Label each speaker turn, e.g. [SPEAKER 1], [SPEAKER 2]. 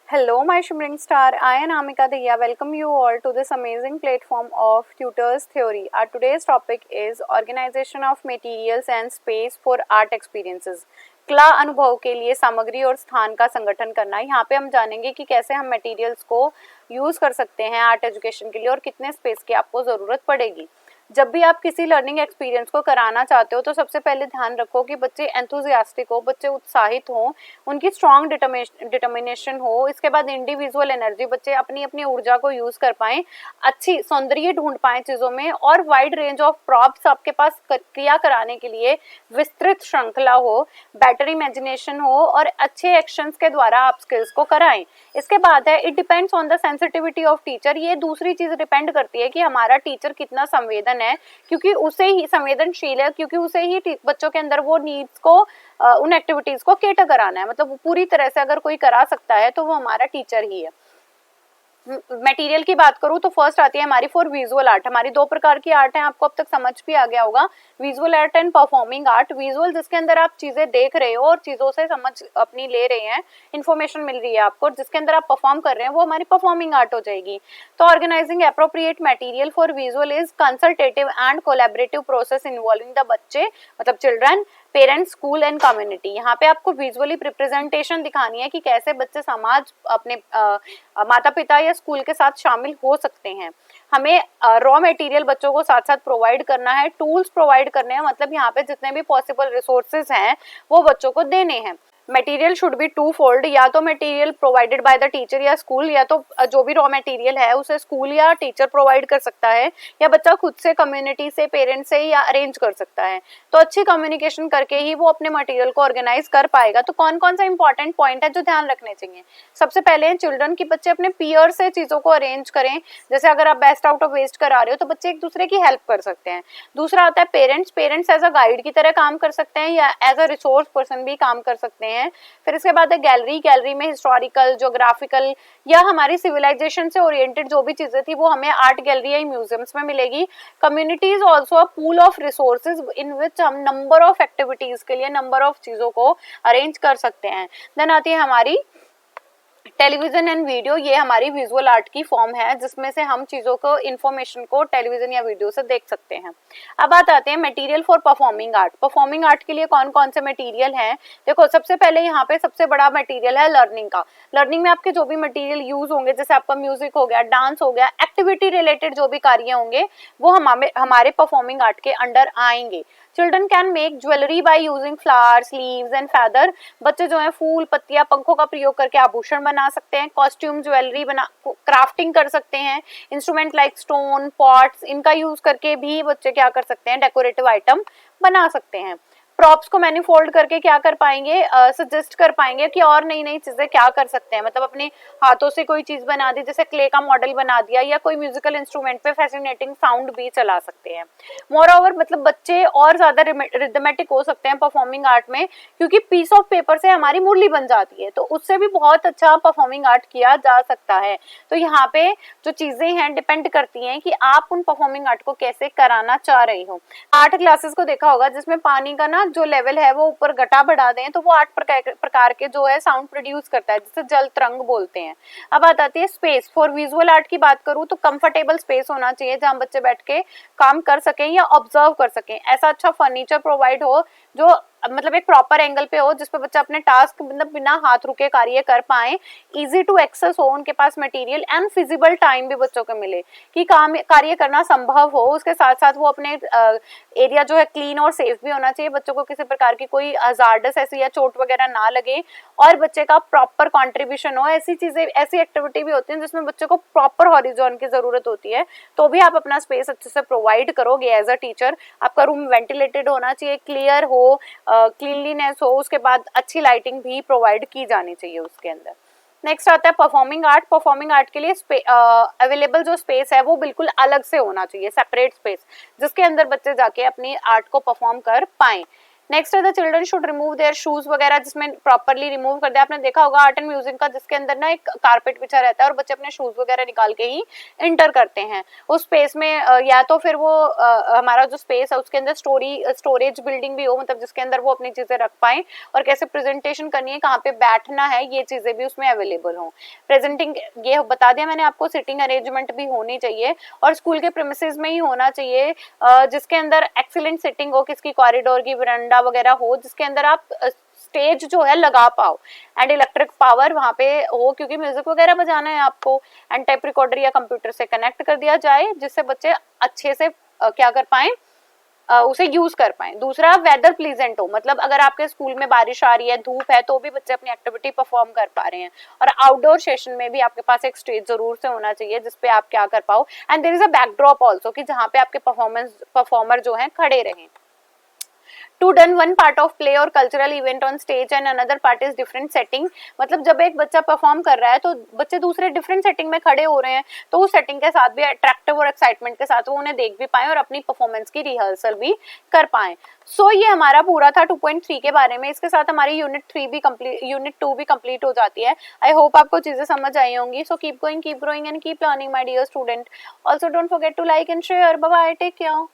[SPEAKER 1] Hello, my shimmering star. I am Amika Diya. Welcome you all to this amazing platform of Tutors Theory. Our today's topic is organization of materials and space for art experiences. कला अनुभव के लिए सामग्री और स्थान का संगठन करना। यहाँ पे हम जानेंगे कि कैसे हम मटेरियल्स को यूज़ कर सकते हैं आर्ट एजुकेशन के लिए और कितने स्पेस की आपको ज़रूरत पड़ेगी। जब भी आप किसी लर्निंग एक्सपीरियंस को कराना चाहते हो तो सबसे पहले ध्यान रखो कि बच्चे एंथुजियास्टिक हो, बच्चे उत्साहित हों, उनकी स्ट्रॉन्ग डिटर्मिनेशन हो। इसके बाद इंडिविजुअल एनर्जी, बच्चे अपनी अपनी ऊर्जा को यूज़ कर पाएँ, अच्छी सौंदर्य ढूंढ पाएँ चीज़ों में, और वाइड रेंज ऑफ प्रॉप्स आपके पास क्रिया कराने के लिए विस्तृत श्रृंखला हो, बेटर इमेजिनेशन हो और अच्छे एक्शंस के द्वारा आप स्किल्स को कराएं। इसके बाद है it depends on the sensitivity of teacher. ये दूसरी चीज़ डिपेंड करती है कि हमारा टीचर कितना संवेदन है, क्योंकि उसे ही संवेदनशील है, क्योंकि उसे ही बच्चों के अंदर वो नीड्स को उन एक्टिविटीज को केटर कराना है। मतलब पूरी तरह से अगर कोई करा सकता है तो वो हमारा टीचर ही है। मटेरियल की बात करूँ तो फर्स्ट आती है हमारी फॉर विजुअल आर्ट। हमारी दो प्रकार की आर्ट है, आपको अब तक समझ भी आ गया होगा, visual art and performing art. Visual जिसके अंदर आप चीजें देख रहे हो और चीजों से समझ अपनी ले रहे हैं, इन्फॉर्मेशन मिल रही है आपको, जिसके अंदर आप परफॉर्म कर रहे हैं वो हमारी परफॉर्मिंग आर्ट हो जाएगी। तो organising appropriate material for visual is consultative and collaborative process involving the बच्चे, मतलब children, parents, school and community. यहाँ पे आपको विजुअली रिप्रेजेंटेशन दिखानी है कि कैसे बच्चे समाज, अपने माता पिता या स्कूल के साथ शामिल हो सकते हैं। हमें रॉ मटेरियल बच्चों को साथ साथ प्रोवाइड करना है, टूल्स प्रोवाइड करने हैं, मतलब यहाँ पे जितने भी पॉसिबल रिसोर्सेज हैं वो बच्चों को देने हैं। Material should be twofold, या तो material provided by the teacher या स्कूल, या तो जो भी रॉ मटेरियल है उसे स्कूल या टीचर प्रोवाइड कर सकता है, या बच्चा खुद से, कम्युनिटी से, पेरेंट्स से या अरेंज कर सकता है। तो अच्छी कम्युनिकेशन करके ही वो अपने मटेरियल को ऑर्गेनाइज कर पाएगा। तो कौन कौन सा इंपॉर्टेंट पॉइंट है जो ध्यान रखने चाहिए? सबसे पहले चिल्ड्रन की, बच्चे अपने पीयर से चीजों को अरेंज करें। जैसे अगर आप बेस्ट आउट ऑफ वेस्ट करा रहे हो तो बच्चे एक दूसरे की हेल्प कर सकते हैं। दूसरा आता है parents. Parents as a guide की तरह काम कर सकते हैं या एज अ रिसोर्स पर्सन भी काम कर सकते हैं। फिर इसके बाद है गैलरी। गैलरी में हिस्टोरिकल, ज्योग्राफिकल या हमारी सिविलाइजेशन से ओरिएंटेड जो भी चीजें थी वो हमें आर्ट गैलरी या म्यूजियम्स में मिलेगी। Community is also a pool of resources in which हम नंबर ऑफ एक्टिविटीज के लिए नंबर ऑफ चीजों को अरेंज कर सकते हैं। देन आती है हमारी टेलीविजन एंड वीडियो। ये हमारी विजुअल आर्ट की फॉर्म है जिसमें से हम चीजों को, इंफॉर्मेशन को टेलीविजन या वीडियो से देख सकते हैं। अब बात आते हैं material for performing art. Performing art के लिए कौन कौन से मटेरियल हैं? देखो, सबसे पहले यहाँ पे सबसे बड़ा मटेरियल है लर्निंग का। लर्निंग में आपके जो भी मटेरियल यूज होंगे, जैसे आपका म्यूजिक हो गया, डांस हो गया, एक्टिविटी रिलेटेड जो भी कार्य होंगे वो हमारे परफॉर्मिंग आर्ट के अंडर आएंगे। Children can make jewellery by using flowers, leaves and feather. बच्चे जो है फूल, पत्तियां, पंखों का प्रयोग करके आभूषण बना सकते हैं। कॉस्ट्यूम, ज्वेलरी बना, क्राफ्टिंग कर सकते हैं। इंस्ट्रूमेंट लाइक स्टोन, पॉट्स, इनका यूज करके भी बच्चे क्या कर सकते हैं, डेकोरेटिव आइटम बना सकते हैं। प्रॉप्स को मैनिफोल्ड करके क्या कर पाएंगे, सजेस्ट कर पाएंगे कि और नई नई चीजें क्या कर सकते हैं। मतलब अपने हाथों से कोई चीज बना दी, जैसे क्ले का मॉडल बना दिया, या कोई म्यूजिकल इंस्ट्रूमेंट पे फैसिनेटिंग साउंड भी चला सकते हैं। मोर ओवर, मतलब बच्चे और ज्यादा रिदमेटिक हो सकते हैं परफॉर्मिंग आर्ट में, क्योंकि पीस ऑफ पेपर से हमारी मुरली बन जाती है, तो उससे भी बहुत अच्छा परफॉर्मिंग आर्ट किया जा सकता है। तो यहाँ पे जो चीजें हैं डिपेंड करती हैं कि आप उन परफॉर्मिंग आर्ट को कैसे कराना चाह रही हो। आर्ट क्लासेस को देखा होगा जिसमें पानी का ना जो लेवल है वो ऊपर घटा बढ़ा दें तो वो 8 प्रकार के जो है साउंड प्रोड्यूस करता है, जिसे जल तरंग बोलते हैं। अब बात आती है स्पेस। फॉर विजुअल आर्ट की बात करूँ तो कंफर्टेबल स्पेस होना चाहिए जहां बच्चे बैठ के काम कर सकें या ऑब्जर्व कर सकें। ऐसा अच्छा फर्नीचर प्रोवाइड हो जो मतलब एक प्रॉपर एंगल पे हो, जिसपे बच्चा अपने टास्क मतलब बिना हाथ रुके कार्य कर पाए, इजी टू एक्सेस हो उनके पास मटेरियल, एंड फिजिबल टाइम भी बच्चों को मिले कि काम कार्य करना संभव हो। उसके साथ साथ वो अपने एरिया जो है क्लीन और सेफ भी होना चाहिए, बच्चों को किसी प्रकार की कोई हजार्डस ऐसी या चोट वगैरह ना लगे, और बच्चे का प्रॉपर कंट्रीब्यूशन हो। ऐसी चीजें, ऐसी एक्टिविटी भी होती है जिसमें बच्चे को प्रॉपर हॉरिजॉन की जरूरत होती है, तो भी आप अपना स्पेस अच्छे से प्रोवाइड करोगे एज अ टीचर। आपका रूम वेंटिलेटेड होना चाहिए, क्लियर हो, क्लीनलीनेस हो, उसके बाद अच्छी लाइटिंग भी प्रोवाइड की जानी चाहिए उसके अंदर। नेक्स्ट आता है परफॉर्मिंग आर्ट। परफॉर्मिंग आर्ट के लिए अवेलेबल जो स्पेस है वो बिल्कुल अलग से होना चाहिए, सेपरेट स्पेस, जिसके अंदर बच्चे जाके अपनी आर्ट को परफॉर्म कर पाएं। Next the children should remove their shoes वगैरह, जिसमें प्रॉपरली रिमूव कर दिया। आपने देखा होगा आर्ट एंड म्यूजिक का, जिसके अंदर ना एक कारपेट बिछा रहता है और बच्चे अपने शूज वगैरह निकाल के ही इंटर करते हैं उस स्पेस में। या तो फिर वो हमारा जो स्पेस है उसके अंदर स्टोरेज बिल्डिंग भी हो, मतलब जिसके अंदर वो अपनी चीजें रख पाए, और कैसे प्रेजेंटेशन करनी है, कहाँ पे बैठना है, ये चीजें भी उसमें अवेलेबल हो। प्रेजेंटिंग ये बता दिया मैंने आपको, सिटिंग अरेंजमेंट भी होनी चाहिए और स्कूल के प्रीमिसेस में ही होना चाहिए, जिसके अंदर एक्सीलेंट सिटिंग हो, किसकी कॉरिडोर की, वरांडा वगैरह हो, जिसके अंदर आप स्टेज जो है लगा पाओ, एंड इलेक्ट्रिक पावर वहां पे हो, क्योंकि म्यूजिक वगैरह बजाना है आपको, एंड टेप रिकॉर्डर या कंप्यूटर से कनेक्ट कर दिया जाए, जिससे बच्चे अच्छे से क्या कर पाए, उसे यूज कर पाए। दूसरा, वेदर प्लीजेंट हो, मतलब अगर आपके स्कूल में बारिश आ रही है, धूप है, तो भी बच्चे अपनी एक्टिविटी परफॉर्म कर पा रहे हैं। और आउटडोर सेशन में भी आपके पास एक स्टेज जरूर से होना चाहिए जिसपे आप क्या कर पाओ, and there is a backdrop also, कि जहाँ पे आपके परफॉर्मर जो हैं खड़े रहें। To done one part of play और cultural event on stage and another part is different setting, मतलब जब एक बच्चा परफॉर्म कर रहा है तो बच्चे दूसरे डिफरेंट सेटिंग में खड़े हो रहे हैं, तो उस सेटिंग के साथ भी अट्रैक्टिव और एक्साइटमेंट के साथ वो उन्हें देख भी पाए और अपनी परफॉर्मेंस की रिहर्सल भी कर पाए। सो ये हमारा पूरा था 2.3 के बारे में। इसके साथ हमारी यूनिट 2 भी कंप्लीट हो जाती है। आई होप आपको चीजें समझ आई होंगी। So keep going, keep growing and keep learning my dear student. Also don't forget to like and share. Bye bye, take care.